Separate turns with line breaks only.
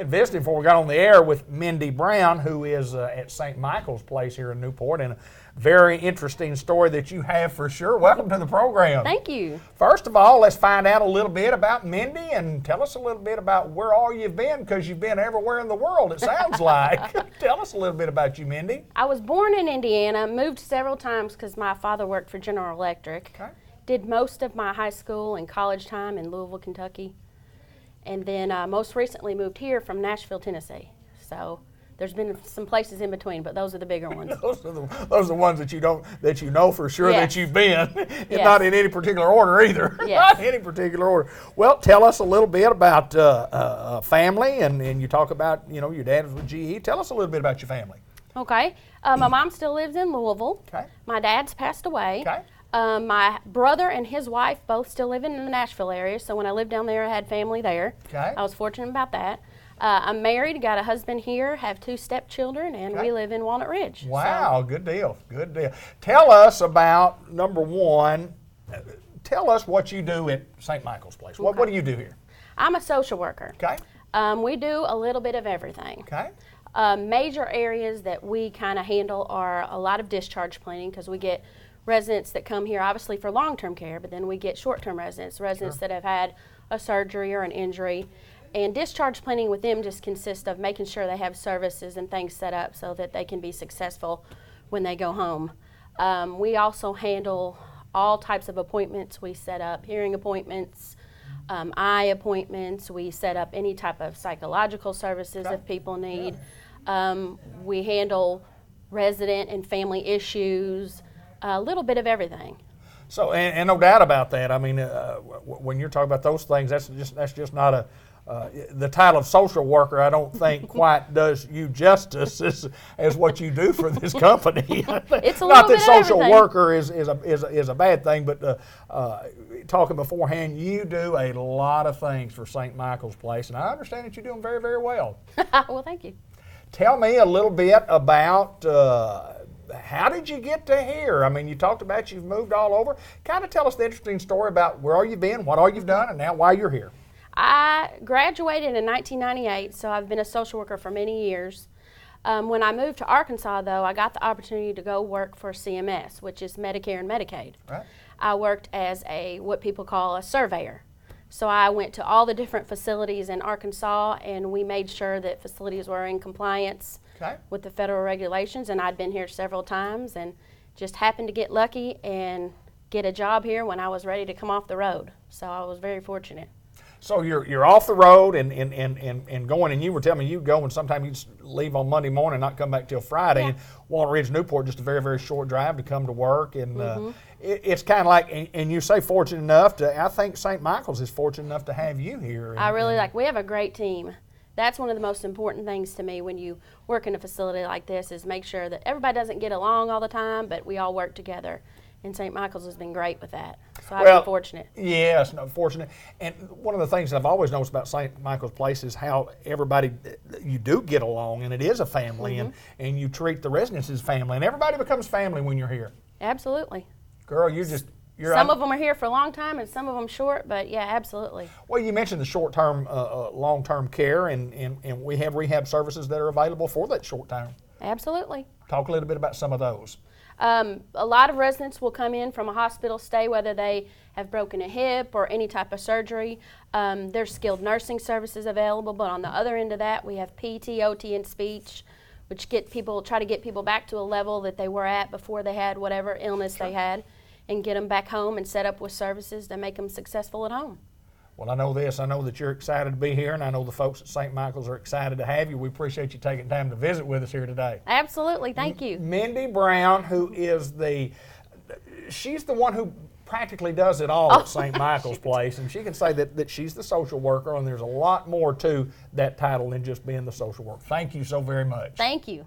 been visiting before we got on the air with Mindy Brown, who is at St. Michael's Place here in Newport, and a very interesting story that you have for sure. Welcome to the program.
Thank you.
First of all, let's find out a little bit about Mindy and tell us a little bit about where all you've been, because you've been everywhere in the world, it sounds like. Tell us a little bit about you, Mindy.
I was born in Indiana, moved several times because my father worked for General Electric.
Okay.
Did most of my high school and college time in Louisville, Kentucky. And then most recently moved here from Nashville, Tennessee. So there's been some places in between, but those are the bigger ones.
those are the ones that you know for sure
Yes.
that you've been,
Yes.
not in any particular order either.
Yes.
Not in any particular order. Well, tell us a little bit about family, and you talk about your dad was with GE. Tell us a little bit about your family.
Okay. My mom still lives in Louisville.
Okay.
My dad's passed away.
Okay.
My brother and his wife both still live in the Nashville area, so when I lived down there, I had family there.
Okay.
I was fortunate about that. I'm married, got a husband here, have 2 stepchildren, and
Okay.
we live in Walnut Ridge.
Wow, good deal, good deal. Tell us about, number one, tell us what you do at St. Michael's Place. What do you do here?
I'm a social worker.
Okay.
We do a little bit of everything.
Okay.
Major areas that we kind of handle are a lot of discharge planning, because we get residents that come here obviously for long-term care, but then we get short-term residents
Sure.
that have had a surgery or an injury. And discharge planning with them just consists of making sure they have services and things set up so that they can be successful when they go home. We also handle all types of appointments. We set up hearing appointments, eye appointments. We set up any type of psychological services
Okay.
if people need. We handle resident and family issues, a little bit of everything.
So, and no doubt about that. I mean, when you're talking about those things, that's just not a the title of social worker. I don't think quite does you justice as what you do for this company.
It's a
not
little
that
bit of
social
everything.
worker is a bad thing, but talking beforehand, you do a lot of things for St. Michael's Place, and I understand that you do them very, very well.
Well, thank you.
Tell me a little bit about how did you get to here? I mean, you talked about you've moved all over. Kind of tell us the interesting story about where all you've been, what all you've done, and now why you're here.
I graduated in 1998, so I've been a social worker for many years. When I moved to Arkansas, though, I got the opportunity to go work for CMS, which is Medicare and Medicaid.
Right.
I worked as what people call a surveyor. So I went to all the different facilities in Arkansas, and we made sure that facilities were in compliance
Okay.
with the federal regulations. And I'd been here several times and just happened to get lucky and get a job here when I was ready to come off the road. So I was very fortunate.
So you're off the road and going, and you were telling me you go and sometimes you leave on Monday morning and not come back till Friday.
Yeah.
And Walnut Ridge, Newport, just a very, very short drive to come to work. And it's kind of like, and you say fortunate enough to, I think St. Michael's is fortunate enough to have you here.
I really we have a great team. That's one of the most important things to me when you work in a facility like this, is make sure that everybody doesn't get along all the time, but we all work together. And St. Michael's has been great with that. So I've been fortunate.
Yes, no, fortunate. And one of the things that I've always noticed about St. Michael's Place is how everybody, you do get along, and it is a family, and you treat the residents as family, and everybody becomes family when you're here.
Absolutely.
Girl, you're
some of them are here for a long time and some of them short, but yeah, absolutely.
Well, you mentioned the short-term, long-term care, and we have rehab services that are available for that short-term.
Absolutely.
Talk a little bit about some of those.
A lot of residents will come in from a hospital stay, whether they have broken a hip or any type of surgery. There's skilled nursing services available, but on the other end of that, we have PT, OT, and speech, which try to get people back to a level that they were at before they had whatever illness they had, and get them back home and set up with services to make them successful at home.
Well, I know this. I know that you're excited to be here, and I know the folks at St. Michael's are excited to have you. We appreciate you taking time to visit with us here today.
Absolutely. Thank you.
Mindy Brown, who is she's the one who practically does it all at St. Michael's Place, and she can say that she's the social worker, and there's a lot more to that title than just being the social worker. Thank you so very much.
Thank you.